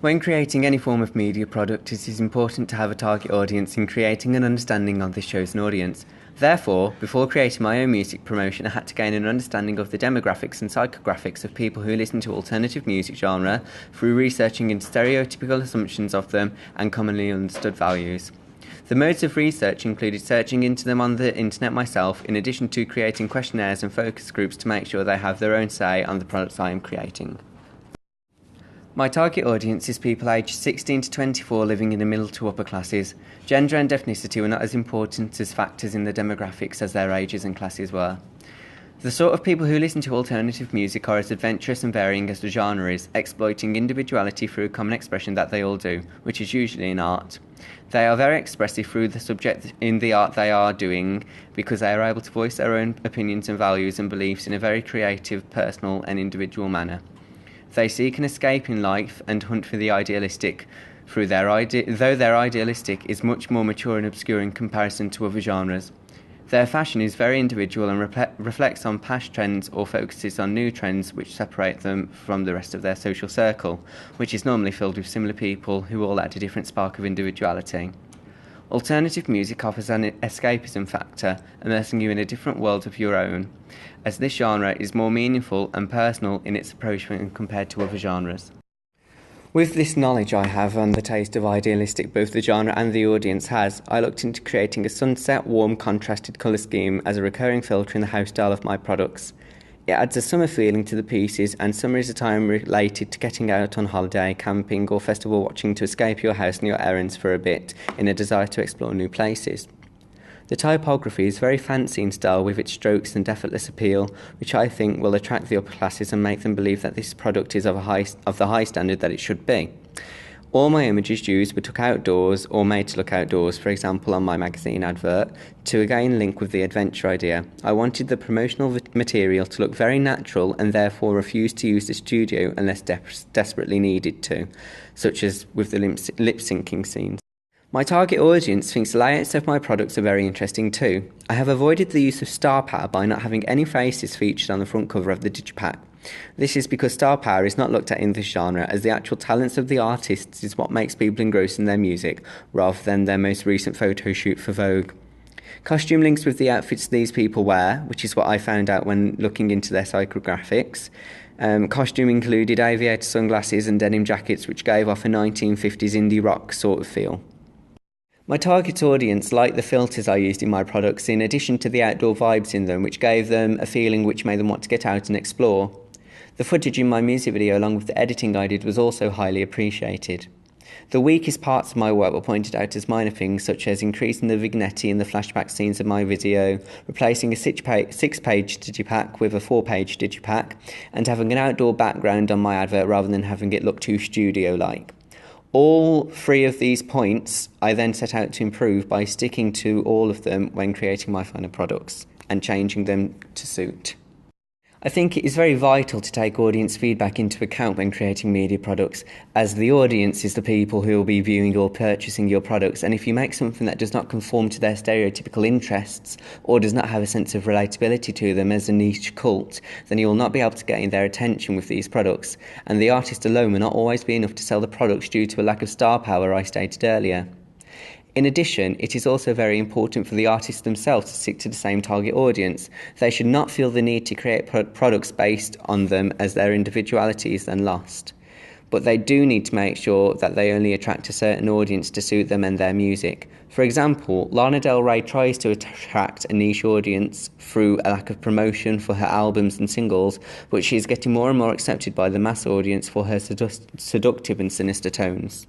When creating any form of media product, it is important to have a target audience in creating an understanding of this chosen audience. Therefore, before creating my own music promotion, I had to gain an understanding of the demographics and psychographics of people who listen to alternative music genre through researching into stereotypical assumptions of them and commonly understood values. The modes of research included searching into them on the internet myself, in addition to creating questionnaires and focus groups to make sure they have their own say on the products I am creating. My target audience is people aged 16 to 24 living in the middle to upper classes. Gender and ethnicity were not as important as factors in the demographics as their ages and classes were. The sort of people who listen to alternative music are as adventurous and varying as the genre is, exploiting individuality through a common expression that they all do, which is usually in art. They are very expressive through the subject in the art they are doing because they are able to voice their own opinions and values and beliefs in a very creative, personal and individual manner. They seek an escape in life and hunt for the idealistic, though their idealistic is much more mature and obscure in comparison to other genres. Their fashion is very individual and reflects on past trends or focuses on new trends which separate them from the rest of their social circle, which is normally filled with similar people who all add a different spark of individuality. Alternative music offers an escapism factor, immersing you in a different world of your own, as this genre is more meaningful and personal in its approach when compared to other genres. With this knowledge I have on the taste of idealistic both the genre and the audience has, I looked into creating a sunset, warm, contrasted colour scheme as a recurring filter in the house style of my products. It adds a summer feeling to the pieces, and summer is a time related to getting out on holiday, camping or festival watching to escape your house and your errands for a bit in a desire to explore new places. The typography is very fancy in style with its strokes and effortless appeal, which I think will attract the upper classes and make them believe that this product is of the high standard that it should be. All my images used were took outdoors or made to look outdoors, for example on my magazine advert, to again link with the adventure idea. I wanted the promotional material to look very natural and therefore refused to use the studio unless desperately needed to, such as with the lip syncing scenes. My target audience thinks the layouts of my products are very interesting too. I have avoided the use of star power by not having any faces featured on the front cover of the digipack. This is because star power is not looked at in this genre, as the actual talents of the artists is what makes people engrossed in their music, rather than their most recent photo shoot for Vogue. Costume links with the outfits these people wear, which is what I found out when looking into their psychographics. Costume included aviator sunglasses and denim jackets, which gave off a 1950s indie rock sort of feel. My target audience liked the filters I used in my products, in addition to the outdoor vibes in them, which gave them a feeling which made them want to get out and explore. The footage in my music video, along with the editing I did, was also highly appreciated. The weakest parts of my work were pointed out as minor things, such as increasing the vignette in the flashback scenes of my video, replacing a 6-page digipack with a 4-page digipack, and having an outdoor background on my advert rather than having it look too studio-like. All 3 of these points I then set out to improve by sticking to all of them when creating my final products and changing them to suit. I think it is very vital to take audience feedback into account when creating media products, as the audience is the people who will be viewing or purchasing your products, and if you make something that does not conform to their stereotypical interests or does not have a sense of relatability to them as a niche cult, then you will not be able to gain their attention with these products, and the artist alone will not always be enough to sell the products due to a lack of star power I stated earlier. In addition, it is also very important for the artists themselves to stick to the same target audience. They should not feel the need to create products based on them, as their individuality is then lost. But they do need to make sure that they only attract a certain audience to suit them and their music. For example, Lana Del Rey tries to attract a niche audience through a lack of promotion for her albums and singles, but she is getting more and more accepted by the mass audience for her seductive and sinister tones.